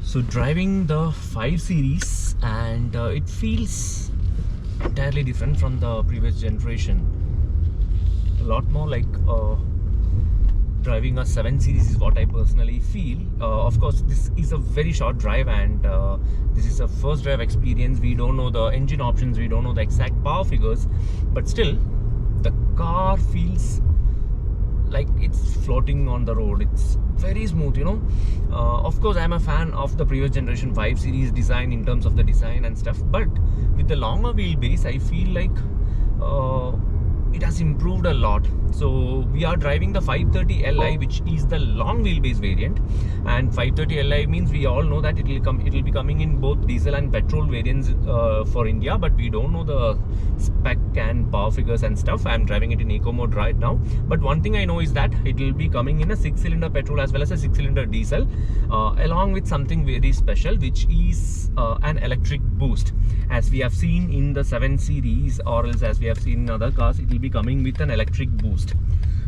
So driving the 5 series, and it feels entirely different from the previous generation. A lot more like driving a 7 series is what I personally feel. Of course, this is a very short drive, and this is a first drive experience. We don't know the engine options, we don't know the exact power figures, but still the car feels like it's floating on the road. It's very smooth, you know. Of course, I'm a fan of the previous generation 5 series design in terms of the design and stuff, but with the longer wheelbase, I feel like it has improved a lot. So we are driving the 530 Li, which is the long wheelbase variant, and 530 Li means we all know that it will be coming in both diesel and petrol variants for India, but we don't know the spec and power figures and stuff. I'm driving it in eco mode right now, but one thing I know is that it will be coming in a 6-cylinder petrol as well as a 6-cylinder diesel, along with something very special, which is an electric boost, as we have seen in the 7 series, or else as we have seen in other cars, it will be coming with an electric boost.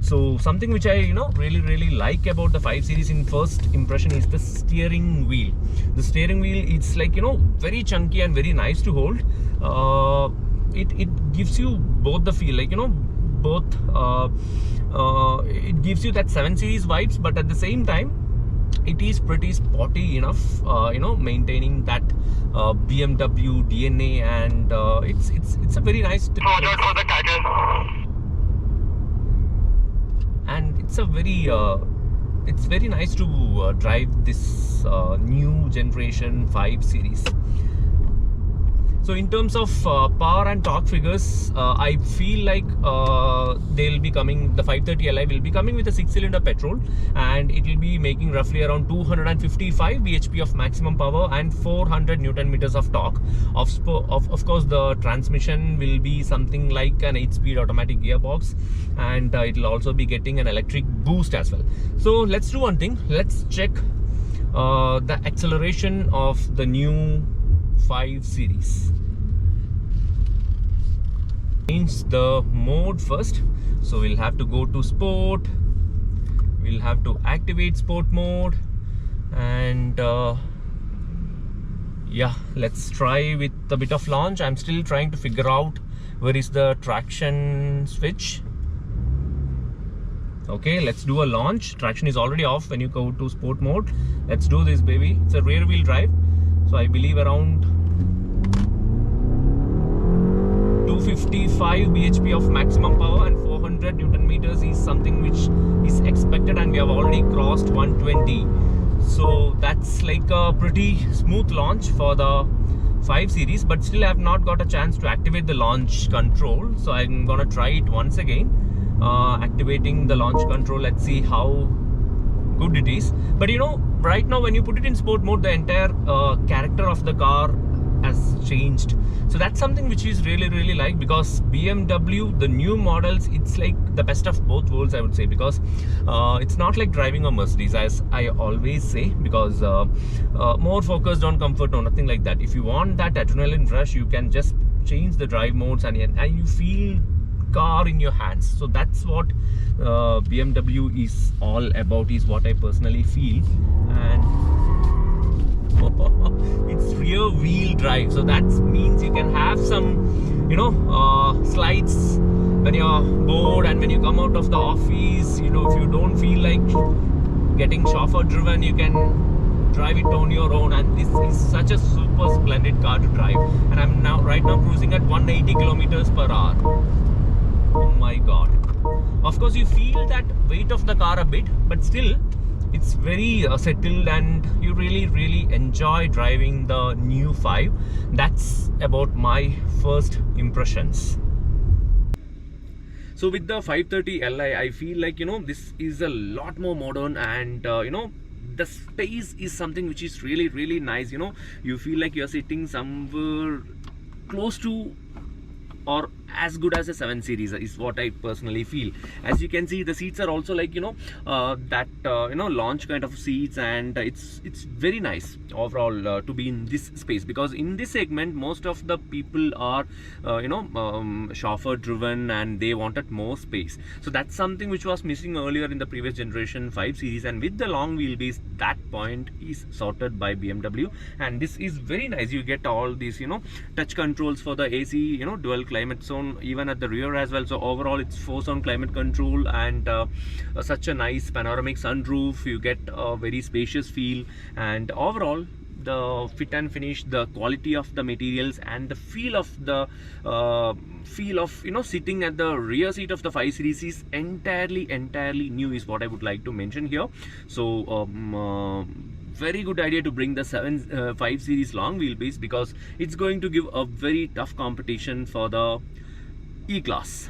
So something which I really like about the 5 series in first impression is the steering wheel. The steering wheel, it's like very chunky and very nice to hold. It gives you both the feel, like both it gives you that 7 series vibes, but at the same time it is pretty sporty enough, maintaining that BMW DNA, and it's a very nice and it's very nice to drive this new generation 5 series. So in terms of power and torque figures, I feel like the 530 Li will be coming with a 6-cylinder petrol, and it will be making roughly around 255 bhp of maximum power and 400 Newton meters of torque. Of course, the transmission will be something like an 8-speed automatic gearbox, and it will also be getting an electric boost as well. So let's do one thing. Let's check the acceleration of the new 5 series. Change the mode first, so we'll have to go to sport. We'll have to activate sport mode, and yeah, let's try with a bit of launch. I'm still trying to figure out where is the traction switch. Okay, let's do a launch. Traction is already off when you go to sport mode. Let's do this, baby. It's a rear wheel drive, so I believe around 255 bhp of maximum power and 400 Newton meters is something which is expected, and we have already crossed 120. So that's like a pretty smooth launch for the 5 series, but still I have not got a chance to activate the launch control, so I'm gonna try it once again, activating the launch control. Let's see how good it is. But right now when you put it in sport mode, the entire character of the car has changed. So that's something which is really like, because BMW, the new models, it's like the best of both worlds, I would say, because it's not like driving a Mercedes, as I always say, because more focused on comfort or nothing like that. If you want that adrenaline rush, you can just change the drive modes, and you feel car in your hands. So that's what BMW is all about, is what I personally feel. And it's rear wheel drive, so that means you can have some slides when you're bored, and when you come out of the office, if you don't feel like getting chauffeur driven, you can drive it on your own. And this is such a super splendid car to drive, and I'm right now cruising at 180 kilometers per hour. Oh my god. Of course, you feel that weight of the car a bit, but still it's very settled, and you really enjoy driving the new 5. That's about my first impressions. So with the 530 Li, I feel like this is a lot more modern, and the space is something which is really nice. You feel like you're sitting somewhere close to or as good as a 7 Series is what I personally feel. As you can see, the seats are also like, launch kind of seats, and it's very nice overall to be in this space, because in this segment most of the people are chauffeur driven and they wanted more space. So that's something which was missing earlier in the previous generation 5 Series, and with the long wheelbase, that point is sorted by BMW. And this is very nice. You get all these touch controls for the AC, dual climate zone even at the rear as well. So overall it's 4-zone climate control, and such a nice panoramic sunroof. You get a very spacious feel, and overall the fit and finish, the quality of the materials, and the feel of sitting at the rear seat of the 5 Series is entirely new, is what I would like to mention here. So very good idea to bring the 5 Series long wheelbase, because it's going to give a very tough competition for the E-Class.